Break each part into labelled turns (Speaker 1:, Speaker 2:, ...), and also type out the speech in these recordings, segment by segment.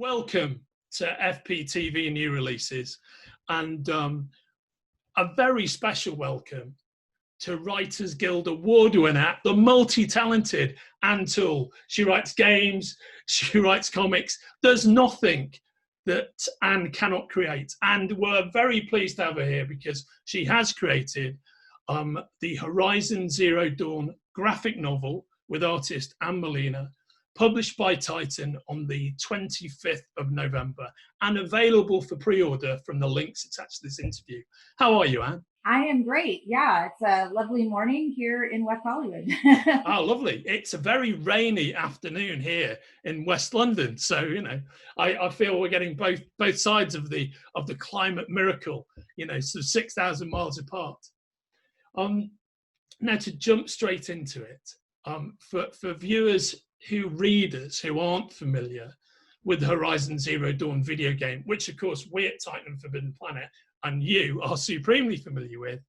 Speaker 1: Welcome to FPTV New Releases, and a very special welcome to Writers Guild Award winner, the multi-talented Ann Toole. She writes games, she writes comics. There's nothing that Ann cannot create, and we're very pleased to have her here because she has created the Horizon Zero Dawn graphic novel with artist Ann Molina, published by Titan on the 25th of November and available for pre-order from the links attached to this interview. How are you, Ann?
Speaker 2: I am great. Yeah, it's a lovely morning here in West Hollywood.
Speaker 1: Oh, lovely. It's a very rainy afternoon here in West London. So, you know, I feel we're getting both sides of the climate miracle, you know, so 6,000 miles apart. Now to jump straight into it, for viewers readers who aren't familiar with the Horizon Zero Dawn video game, which of course we at Titan Forbidden Planet and you are supremely familiar with,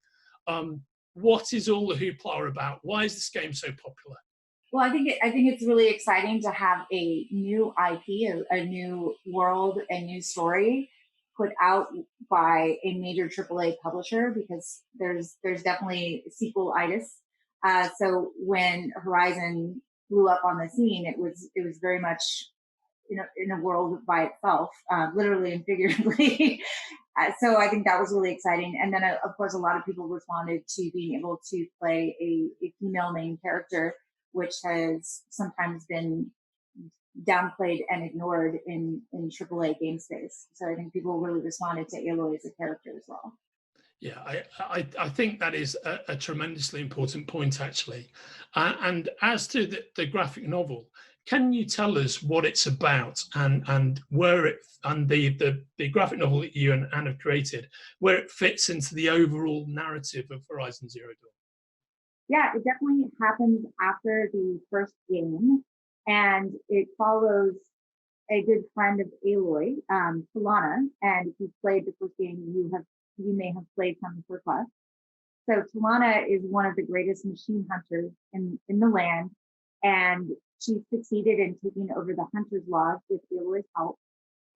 Speaker 1: what is all the hoopla about? Why is this game so popular?
Speaker 2: Well, I think it's really exciting to have a new IP, a new world, a new story put out by a major AAA publisher, because there's definitely sequel-itis. So when Horizon blew up on the scene, it was very much in a world by itself, literally and figuratively. So I think that was really exciting. And then, of course, a lot of people responded to being able to play a female main character, which has sometimes been downplayed and ignored in AAA game space. So I think people really responded to Aloy as a character as well.
Speaker 1: Yeah, I think that is a tremendously important point, actually. And as to the graphic novel, can you tell us what it's about and where it and the graphic novel that you and Ann have created, where it fits into the overall narrative of Horizon Zero Dawn?
Speaker 2: Yeah, it definitely happens after the first game, and it follows a good friend of Aloy, Talana. And if you've played the first game, you may have played some of her quests. So Talana is one of the greatest machine hunters in the land, and she succeeded in taking over the Hunter's Lodge with Aloy's help.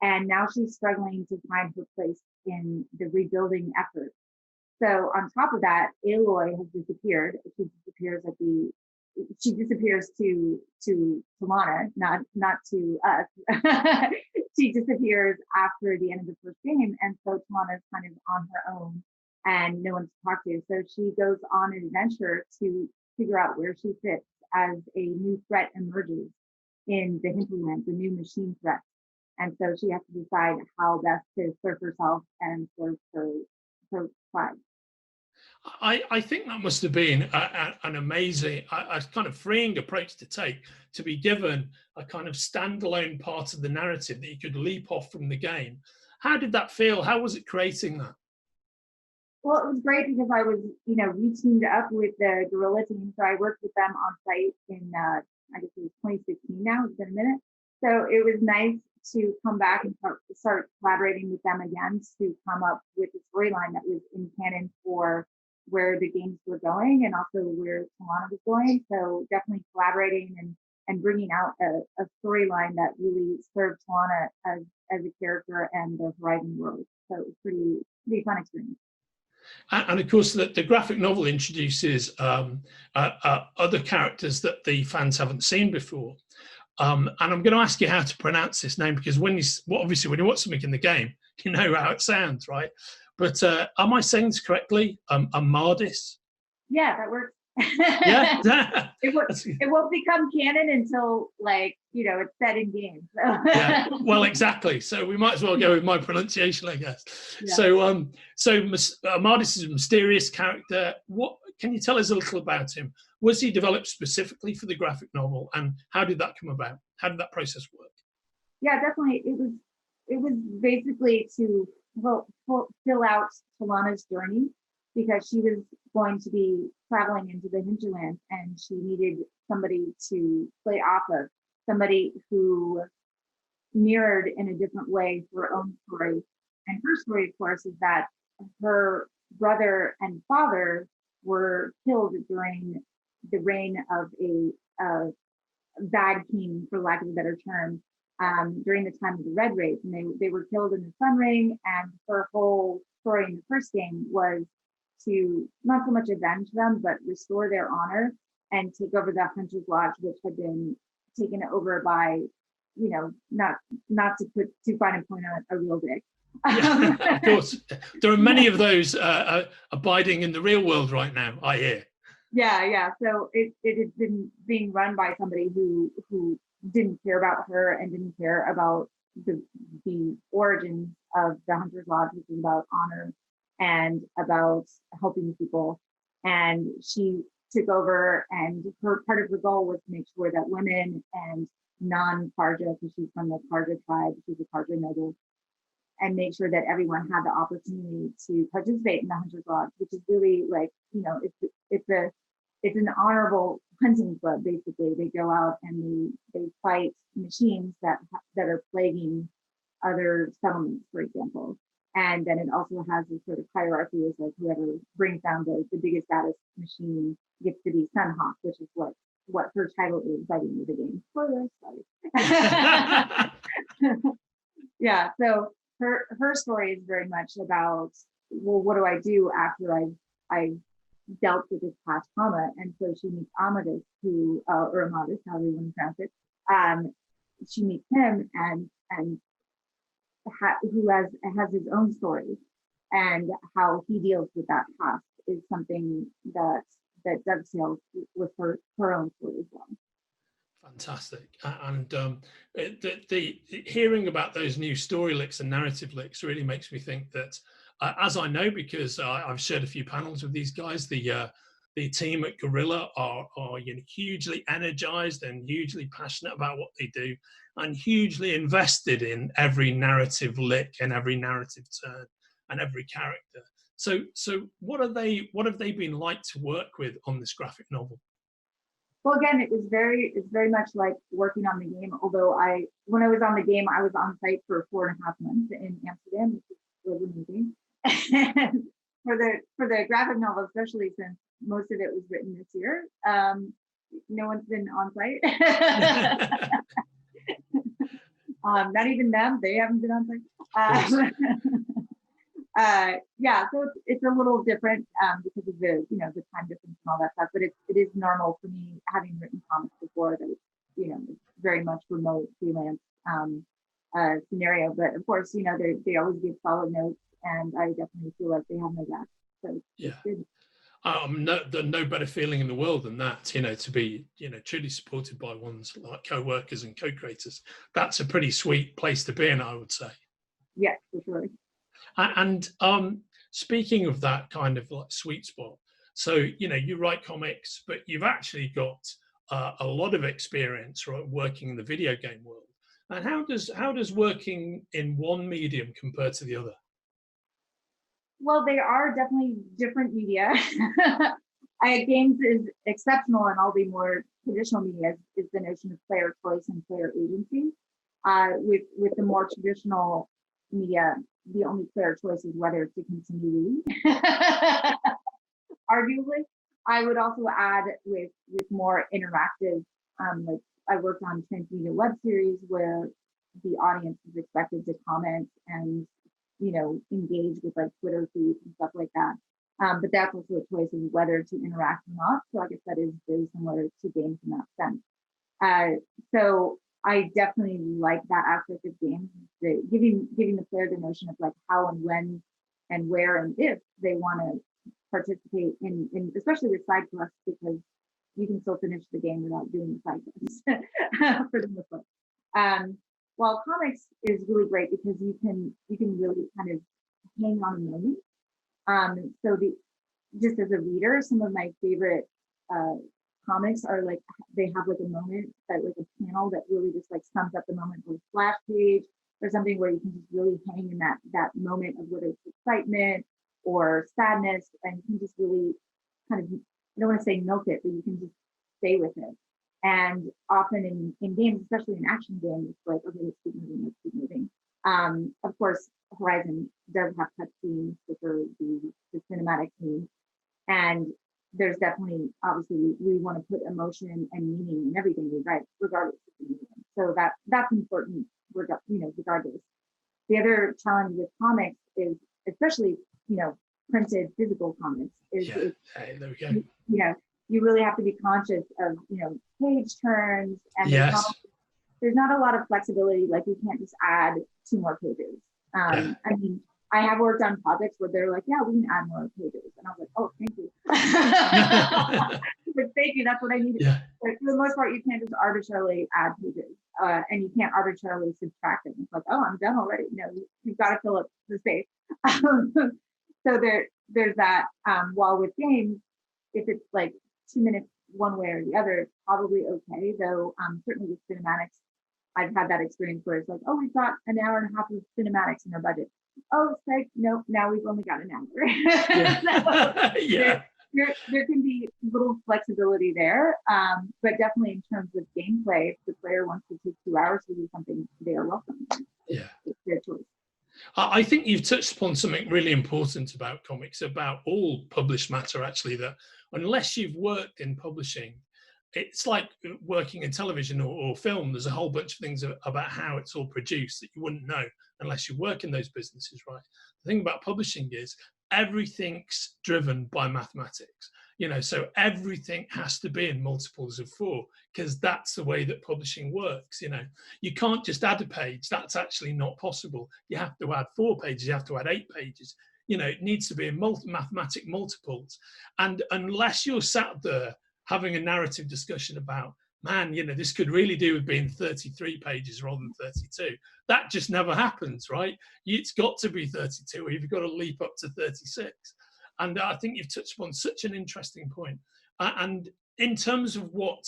Speaker 2: And now she's struggling to find her place in the rebuilding effort. So on top of that, Aloy has disappeared. She disappears to Talana, not to us. She disappears after the end of the first game, and so Talana's kind of on her own and no one to talk to. So she goes on an adventure to figure out where she fits as a new threat emerges in the hinterlands, a new machine threat. And so she has to decide how best to serve herself and serve her tribe.
Speaker 1: I think that must have been an amazing, a kind of freeing approach to take, to be given a kind of standalone part of the narrative that you could leap off from the game. How did that feel? How was it creating that?
Speaker 2: Well, it was great because I was, we teamed up with the Guerrilla team. So I worked with them on site in, I guess it was 2016 now, it's been a minute. So it was nice to come back and start collaborating with them again to come up with a storyline that was in canon for where the games were going and also where Talana was going. So definitely collaborating and bringing out a storyline that really served Talana as a character and the Horizon world. So it was pretty fun experience.
Speaker 1: And of course, the graphic novel introduces other characters that the fans haven't seen before. And I'm going to ask you how to pronounce this name, because obviously when you watch something in the game, you know how it sounds, right? But am I saying this correctly? Amadis?
Speaker 2: Yeah, that works.
Speaker 1: Yeah.
Speaker 2: It won't become canon until it's set in games. So.
Speaker 1: Yeah, well, exactly. So we might as well go with my pronunciation, I guess. Yeah. So Amadis is a mysterious character. What can you tell us a little about him? Was he developed specifically for the graphic novel, and how did that come about? How did that process work?
Speaker 2: Yeah, definitely. It was basically to fill out Talana's journey, because she was going to be traveling into the hinterlands and she needed somebody to play off of, somebody who mirrored in a different way her own story. And her story, of course, is that her brother and father were killed during the reign of a bad king, for lack of a better term, during the time of the Red Race, and they were killed in the Sun Ring. And her whole story in the first game was to not so much avenge them, but restore their honor and take over the Hunter's Lodge, which had been taken over by, not to put too fine a point on a real dick.
Speaker 1: Yeah, of course, there are many of those abiding in the real world right now, I hear.
Speaker 2: Yeah. So it had been being run by somebody who didn't care about her and didn't care about the origins of the Hunter's Lodge, which is about honor and about helping people. And she took over, and part of her goal was to make sure that women and non-Karja, because she's from the Karja tribe, she's a Karja noble, and make sure that everyone had the opportunity to participate in the Hunter's Lodge, which is really like, it's an honorable hunting club. Basically, they go out and they fight machines that are plaguing other settlements, for example. And then it also has this sort of hierarchy, is like whoever brings down the biggest, baddest machine gets to be Sunhawk, which is what her title is by the end of the game. Spoiler, sorry. Yeah, so her story is very much about, well, what do I do after I've dealt with this past trauma? And so she meets Amadis, or Amadis, however you want to pronounce it. She meets him and who has his own story, and how he deals with that past is something that dovetails with her own story as well.
Speaker 1: Fantastic. And the hearing about those new story licks and narrative licks really makes me think that, as I know, because I've shared a few panels with these guys, the team at Guerrilla are hugely energized and hugely passionate about what they do, and hugely invested in every narrative lick and every narrative turn and every character. So what have they been like to work with on this graphic novel?
Speaker 2: Well, again, it's very much like working on the game. Although when I was on the game, I was on site for 4.5 months in Amsterdam, which was amazing. And for the graphic novel, especially since most of it was written this year, no one's been on site. Not even them; they haven't been on site. Yeah, so it's a little different because of the the time difference and all that stuff. But it is normal for me, having written comics before, that it's very much remote freelance scenario. But of course, they always give solid notes, and I definitely feel like they have my back. So
Speaker 1: yeah.
Speaker 2: It's good.
Speaker 1: No better feeling in the world than that, to be, truly supported by one's like co-workers and co-creators. That's a pretty sweet place to be in, I would say.
Speaker 2: Yes, for sure.
Speaker 1: And speaking of that kind of like sweet spot, so you write comics, but you've actually got a lot of experience, right, working in the video game world. And how does working in one medium compare to the other?
Speaker 2: Well, they are definitely different media. Games is exceptional in all the more traditional media, is the notion of player choice and player agency. With the more traditional media, the only player choice is whether to continue reading. Arguably, I would also add with more interactive, like I worked on transmedia web series where the audience is expected to comment and engage with like Twitter feeds and stuff like that. But that's also a choice of whether to interact or not. So I guess that is very similar to games in that sense. So I definitely like that aspect of games, giving the player the notion of like how and when and where and if they want to participate in especially with side quests, because you can still finish the game without doing the side quests for the most part. While comics is really great because you can really kind of hang on a moment. So just as a reader, some of my favorite comics are like, they have like a moment that like a panel that really just like sums up the moment, or a splash page or something where you can just really hang in that moment of whether it's excitement or sadness, and you can just really kind of, I don't want to say milk it, but you can just stay with it. And often in games, especially in action games, it's like, okay, let's keep moving. Of course, Horizon does have cutscenes, which are the cinematic scenes. And there's definitely, obviously, we want to put emotion and meaning in everything we write, regardless of the medium. So that's important, regardless. The other challenge with comics is, especially, printed physical comics, is
Speaker 1: Yeah. Hey, there we go.
Speaker 2: You really have to be conscious of, page turns, and
Speaker 1: Yes.
Speaker 2: there's not a lot of flexibility. Like, you can't just add 2 more pages.
Speaker 1: Yeah.
Speaker 2: I mean, I have worked on projects where they're like, yeah, we can add more pages. And I was like, oh, thank you. But thank you, that's what I needed.
Speaker 1: Yeah.
Speaker 2: But for the most part, you can't just arbitrarily add pages, and you can't arbitrarily subtract them. It's like, oh, I'm done already. You've got to fill up the space. So there's that. While with games, if it's like 2 minutes one way or the other, it's probably okay. Though certainly with cinematics, I've had that experience where it's like, oh, we've got an hour and a half of cinematics in our budget. Oh, like, nope, now we've only got an hour. So
Speaker 1: Yeah.
Speaker 2: there can be little flexibility there, but definitely in terms of gameplay, if the player wants to take 2 hours to do something, they are welcome.
Speaker 1: Yeah.
Speaker 2: It's their choice.
Speaker 1: I think you've touched upon something really important about comics, about all published matter, actually, that unless you've worked in publishing, it's like working in television or film. There's a whole bunch of things about how it's all produced that you wouldn't know unless you work in those businesses, right? The thing about publishing is everything's driven by mathematics. So everything has to be in multiples of 4, because that's the way that publishing works. You can't just add a page. That's actually not possible. You have to add 4 pages. You have to add 8 pages. It needs to be in mathematic multiples. And unless you're sat there having a narrative discussion about, man, this could really do with being 33 pages rather than 32. That just never happens, right? It's got to be 32, or you've got to leap up to 36. And I think you've touched upon such an interesting point. And in terms of what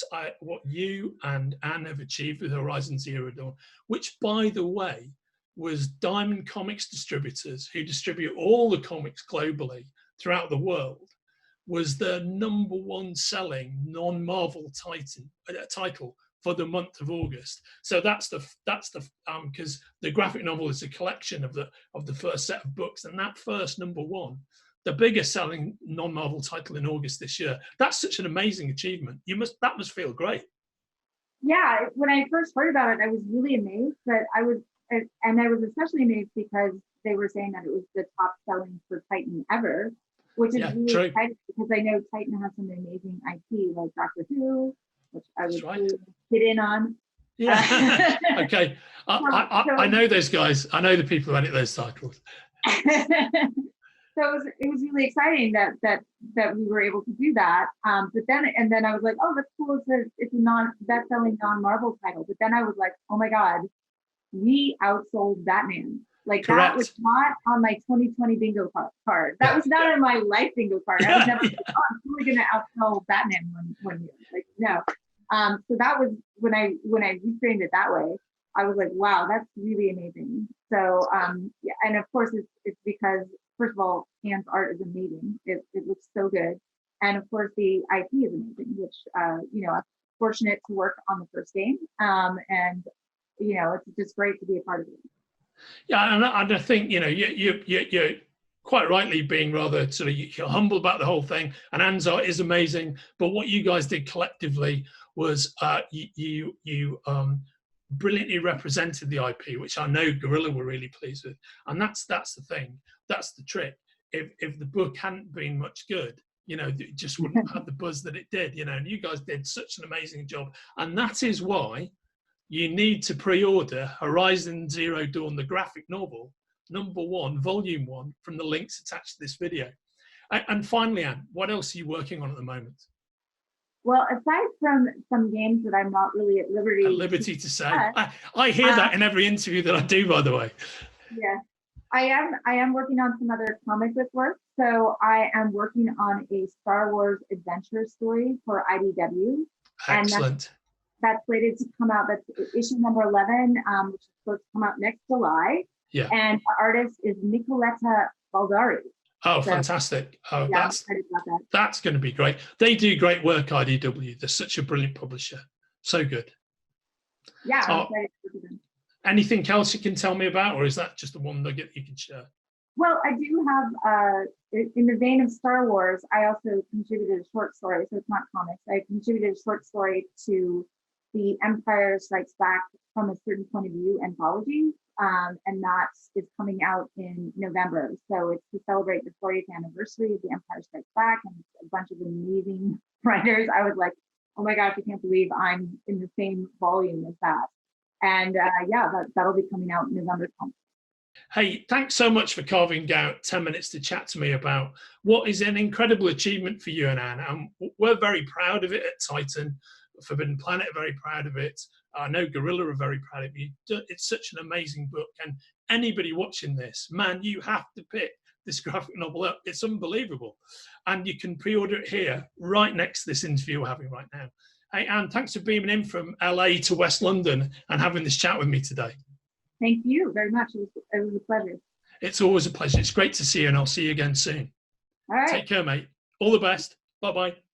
Speaker 1: you and Anne have achieved with Horizon Zero Dawn, which, by the way, was Diamond Comics Distributors, who distribute all the comics globally throughout the world, was the #1 selling non-Marvel title for the month of August. So that's the because the graphic novel is a collection of the first set of books, and that first #1, the biggest selling non-Marvel title in August this year. That's such an amazing achievement. That must feel great.
Speaker 2: Yeah, when I first heard about it, I was really amazed, but I was especially amazed because they were saying that it was the top selling for Titan ever, which is really exciting, because I know Titan has some amazing IP like Doctor Who, which I would get in on.
Speaker 1: Yeah. Okay. I know those guys. I know the people who edit those titles.
Speaker 2: So it was really exciting that we were able to do that. But then I was like, oh, that's cool. It's a best-selling non-Marvel title. But then I was like, oh my God, we outsold Batman. Like,
Speaker 1: correct.
Speaker 2: That was not on my 2020 bingo card. That was not on my life bingo card. I was never like, oh, I'm totally gonna outsell Batman one year. Like, no. So that was when I reframed it that way. I was like, wow, that's really amazing. So yeah, and of course it's because, first of all, Anne's art is amazing. It looks so good, and of course the IP is amazing, which I'm fortunate to work on the first game, and it's just great to be a part of it.
Speaker 1: Yeah, and I think you're quite rightly being rather sort of you're humble about the whole thing, and Anne's art is amazing. But what you guys did collectively was you brilliantly represented the IP, which I know Guerrilla were really pleased with. And that's the thing. That's the trick. If the book hadn't been much good, it just wouldn't have had the buzz that it did, and you guys did such an amazing job. And that is why you need to pre-order Horizon Zero Dawn, the graphic novel, #1, volume 1, from the links attached to this video. And finally, Anne, what else are you working on at the moment?
Speaker 2: Well, aside from some games that I'm not really at liberty
Speaker 1: to say, I hear that in every interview that I do, by the way.
Speaker 2: Yeah, I am working on some other comic book work. So I am working on a Star Wars adventure story for IDW.
Speaker 1: Excellent.
Speaker 2: And that's slated to come out. That's issue number 11, which is supposed to come out next July.
Speaker 1: Yeah.
Speaker 2: And the artist is Nicoletta Baldari.
Speaker 1: Oh, so, fantastic. Oh,
Speaker 2: yeah,
Speaker 1: that's going to be great. They do great work, IDW. They're such a brilliant publisher. So good.
Speaker 2: Yeah, I'm excited for them.
Speaker 1: Anything else you can tell me about, or is that just the one nugget you can share?
Speaker 2: Well, I do have, in the vein of Star Wars, I also contributed a short story, so it's not comics. I contributed a short story to the Empire Strikes Back from a Certain Point of View anthology. And that is coming out in November. So it's to celebrate the 40th anniversary of The Empire Strikes Back, and it's a bunch of amazing writers. I was like, oh my gosh, I can't believe I'm in the same volume as that. And yeah, that'll be coming out November 10th.
Speaker 1: Hey, thanks so much for carving out 10 minutes to chat to me about what is an incredible achievement for you and Anne. And we're very proud of it at Titan. Forbidden Planet are very proud of it. I know Guerrilla are very proud of you. It's such an amazing book. And anybody watching this, man, you have to pick this graphic novel up. It's unbelievable. And you can pre-order it here, right next to this interview we're having right now. Hey, Anne, thanks for beaming in from LA to West London and having this chat with me today.
Speaker 2: Thank you very much. It was a pleasure.
Speaker 1: It's always a pleasure. It's great to see you, and I'll see you again soon.
Speaker 2: All right.
Speaker 1: Take care, mate. All the best. Bye-bye.